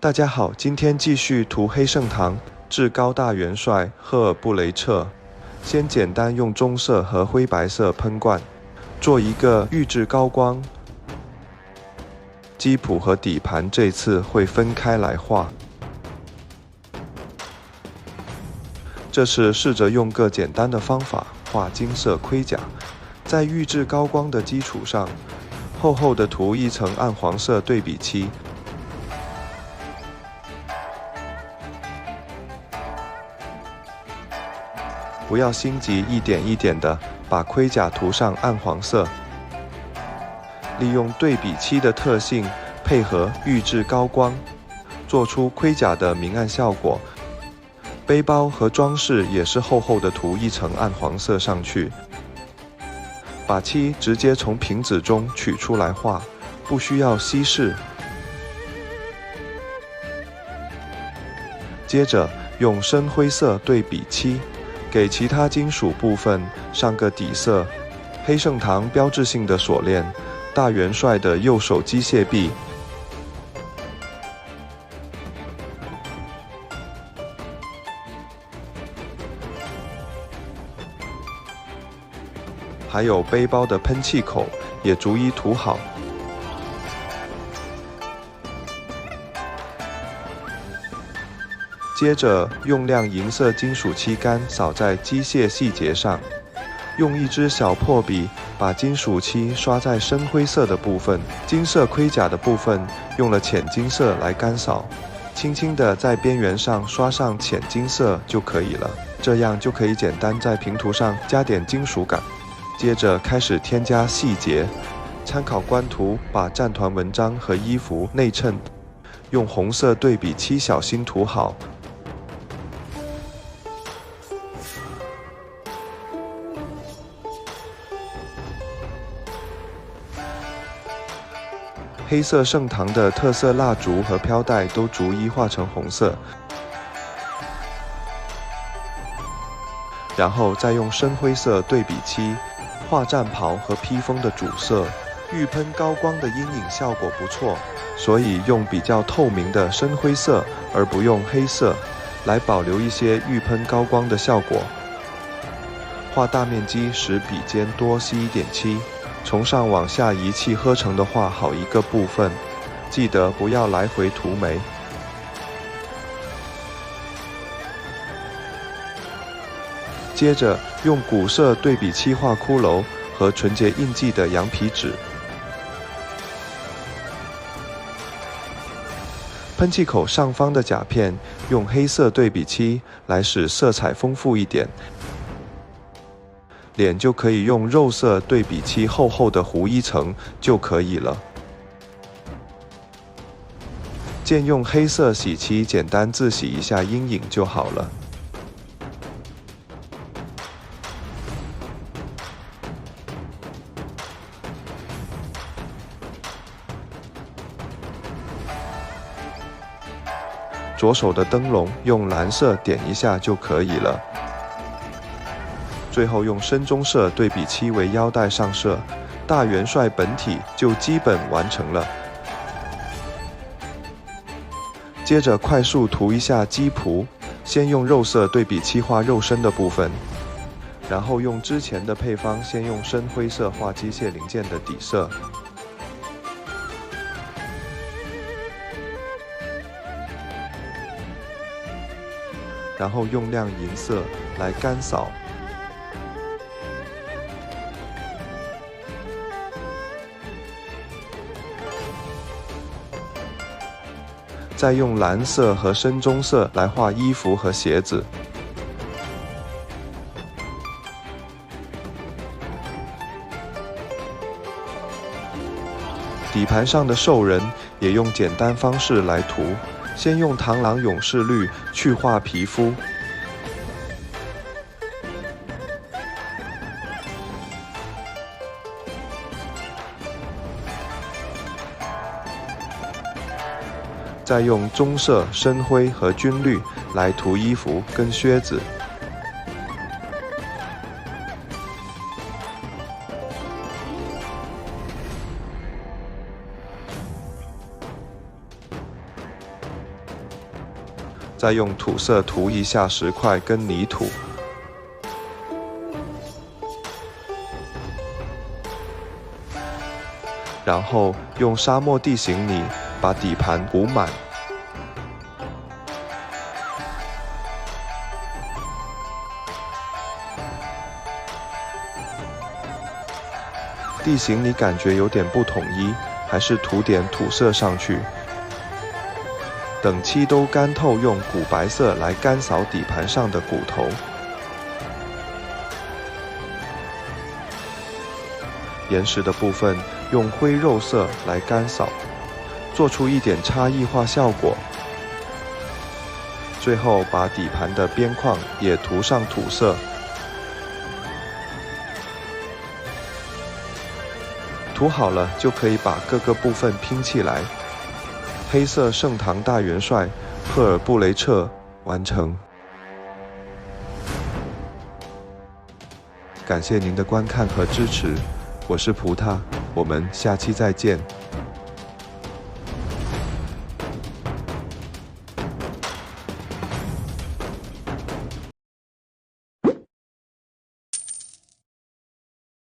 大家好，今天继续涂黑圣堂至高大元帅赫尔布雷彻。先简单用棕色和灰白色喷灌，做一个预制高光。基谱和底盘这次会分开来画。这次试着用个简单的方法画金色盔甲，在预制高光的基础上，厚厚的涂一层暗黄色对比漆。不要心急，一点一点的把盔甲涂上暗黄色，利用对比漆的特性配合预制高光，做出盔甲的明暗效果。背包和装饰也是厚厚的涂一层暗黄色上去，把漆直接从瓶子中取出来画，不需要稀释。接着用深灰色对比漆，给其他金属部分上个底色。黑圣堂标志性的锁链，大元帅的右手机械臂，还有背包的喷气口也逐一涂好。接着用亮银色金属漆杆扫在机械细节上，用一支小破笔把金属漆刷在深灰色的部分，金色盔甲的部分用了浅金色来干扫，轻轻地在边缘上刷上浅金色就可以了，这样就可以简单在平涂上加点金属感。接着开始添加细节，参考官图把战团纹章和衣服内衬用红色对比漆小心涂好。黑色圣堂的特色蜡烛和飘带都逐一画成红色，然后再用深灰色对比漆画战袍和披风的主色。预喷高光的阴影效果不错，所以用比较透明的深灰色而不用黑色，来保留一些预喷高光的效果。画大面积时笔尖多吸一点漆，从上往下一气呵成地画好一个部分，记得不要来回涂眉。接着用古色对比漆画骷髅和纯洁印记的羊皮纸。喷气口上方的甲片用黑色对比漆来使色彩丰富一点，脸就可以用肉色对比漆厚厚的糊一层就可以了。借用黑色洗漆简单自洗一下阴影就好了。左手的灯笼用蓝色点一下就可以了。最后用深棕色对比漆为腰带上色，大元帅本体就基本完成了。接着快速涂一下基谱，先用肉色对比漆画肉身的部分，然后用之前的配方先用深灰色画机械零件的底色。然后用亮银色来干扫，再用蓝色和深棕色来画衣服和鞋子。底盘上的兽人也用简单方式来涂。先用螳螂勇士绿去画皮肤，再用棕色、深灰和军绿来涂衣服跟靴子。再用土色涂一下石块跟泥土，然后用沙漠地形泥把底盘补满。地形你感觉有点不统一，还是涂点土色上去。等漆都干透，用古白色来干扫底盘上的骨头。岩石的部分用灰肉色来干扫，做出一点差异化效果。最后把底盘的边框也涂上土色。涂好了就可以把各个部分拼起来。黑色圣堂大元帅赫尔布雷彻完成。感谢您的观看和支持，我是葡萄，我们下期再见。